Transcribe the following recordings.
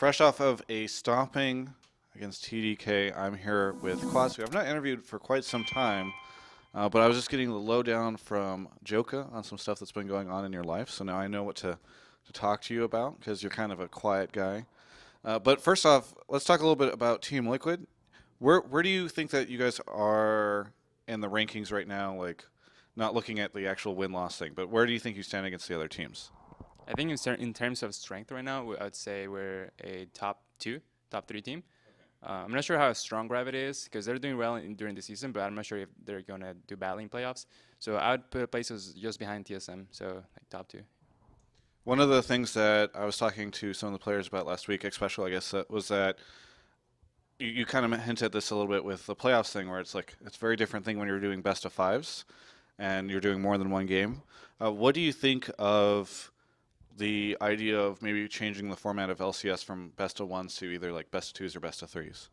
Fresh off of a stomping against TDK, I'm here with Quas, who I've not interviewed for quite some time, but I was just getting the lowdown from Joka on some stuff that's been going on in your life, so now I know what to talk to you about, because you're kind of a quiet guy. But first off, let's talk a little bit about Team Liquid. Where do you think that you guys are in the rankings right now, like not looking at the actual win-loss thing, but where do you think you stand against the other teams? I think in terms of strength right now, I would say we're a top two, top three team. I'm not sure how strong Gravity is because they're doing well during the season, but I'm not sure if they're going to do badly in playoffs. So I would put places just behind TSM, so like top two. One of the things that I was talking to some of the players about last week, especially I guess, was that you kind of hinted at this a little bit with the playoffs thing, where it's like it's a very different thing when you're doing best of fives and you're doing more than one game. What do you think of the idea of maybe changing the format of LCS from best of ones to either like best of twos or best of threes?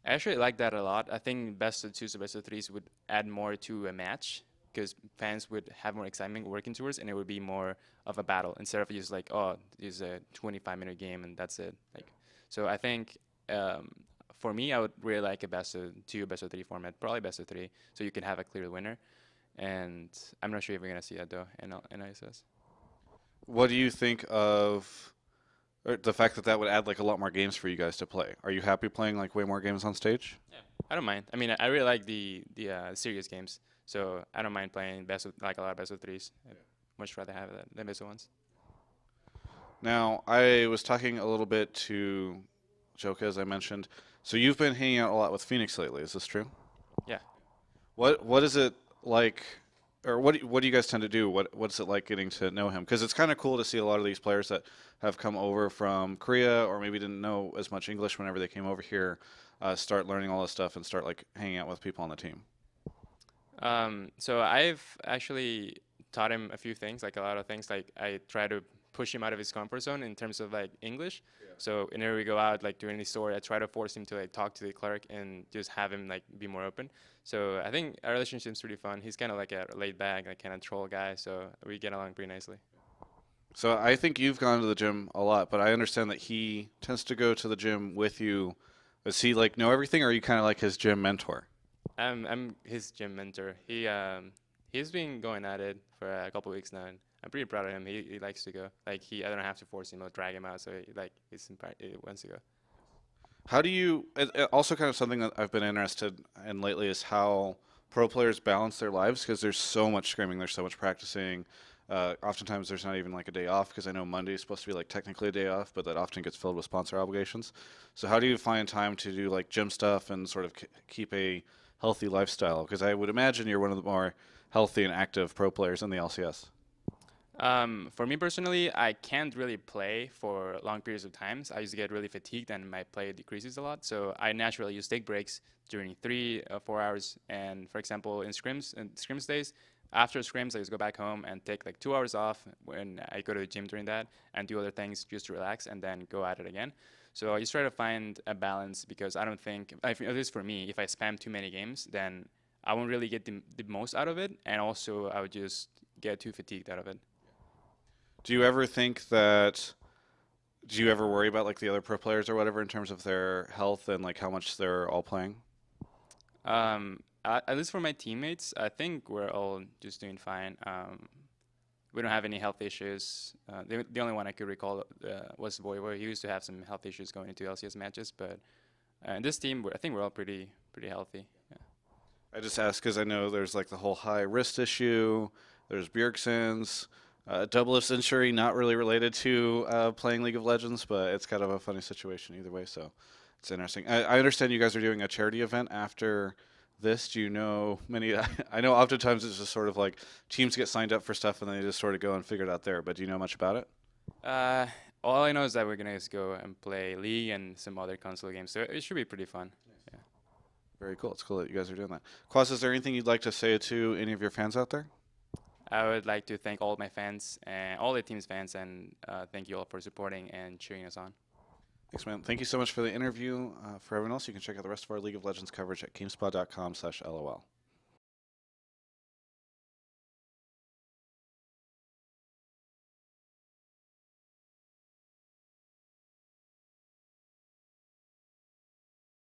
I actually like that a lot. I think best of twos or best of threes would add more to a match because fans would have more excitement working towards, and it would be more of a battle instead of just like, oh, it's a 25-minute game and that's it. Like, so I think for me, I would really like a best of two, best of three format, probably best of three, so you can have a clear winner. And I'm not sure if we're gonna see that though in ISS. What do you think of the fact that that would add like a lot more games for you guys to play? Are you happy playing like way more games on stage? Yeah, I don't mind. I mean, I really like the serious games, so I don't mind playing best of, like a lot of best of threes. I'd much rather have that than best of ones. Now, I was talking a little bit to Joka, as I mentioned. So you've been hanging out a lot with Phoenix lately. Is this true? Yeah. What is it like, or what do you guys tend to do? What's it like getting to know him? Because it's kind of cool to see a lot of these players that have come over from Korea or maybe didn't know as much English whenever they came over here, start learning all this stuff and start like hanging out with people on the team. So I've actually taught him a few things, like a lot of things. Like I try to push him out of his comfort zone in terms of like English. Yeah. So whenever we go out, like during the store, I try to force him to like talk to the clerk and just have him like be more open. So I think our relationship's pretty fun. He's kind of like a laid back, like kind of troll guy. So we get along pretty nicely. So I think you've gone to the gym a lot, but I understand that he tends to go to the gym with you. Does he like know everything, or are you kind of like his gym mentor? I'm his gym mentor. He's been going at it for a couple weeks now, and I'm pretty proud of him. He likes to go. Like I don't have to force him or drag him out. So he wants to go. How do you? Also, kind of something that I've been interested in lately is how pro players balance their lives because there's so much scrimming, there's so much practicing. Oftentimes, there's not even like a day off because I know Monday is supposed to be like technically a day off, but that often gets filled with sponsor obligations. So, how do you find time to do like gym stuff and sort of keep a healthy lifestyle? Because I would imagine you're one of the more healthy and active pro players in the LCS. For me personally, I can't really play for long periods of times. I used to get really fatigued and my play decreases a lot. So I naturally use take breaks during 3 or 4 hours. And for example, in scrims days, after scrims, I just go back home and take like 2 hours off when I go to the gym during that and do other things just to relax and then go at it again. So I just try to find a balance because I don't think, at least for me, if I spam too many games, then I won't really get the most out of it. And also I would just get too fatigued out of it. Do you ever think that? Do you ever worry about like the other pro players or whatever in terms of their health and like how much they're all playing? At least for my teammates, I think we're all just doing fine. We don't have any health issues. The only one I could recall was Voivod. He used to have some health issues going into LCS matches, but in this team, I think we're all pretty healthy. Yeah. I just ask because I know there's like the whole high wrist issue. There's Bjergsen's double injury, not really related to playing League of Legends, but it's kind of a funny situation either way. So it's interesting. I understand you guys are doing a charity event after this. Do you know many? I know oftentimes it's just sort of like teams get signed up for stuff and then they just sort of go and figure it out there. But do you know much about it? Uh, all I know is that we're gonna just go and play League and some other console games, so it should be pretty fun. Yeah. Very cool. It's cool that you guys are doing that. Quas, is there anything you'd like to say to any of your fans out there? I would like to thank all my fans and all the team's fans, and thank you all for supporting and cheering us on. Thanks, man. Thank you so much for the interview. For everyone else, you can check out the rest of our League of Legends coverage at gamespot.com/LOL.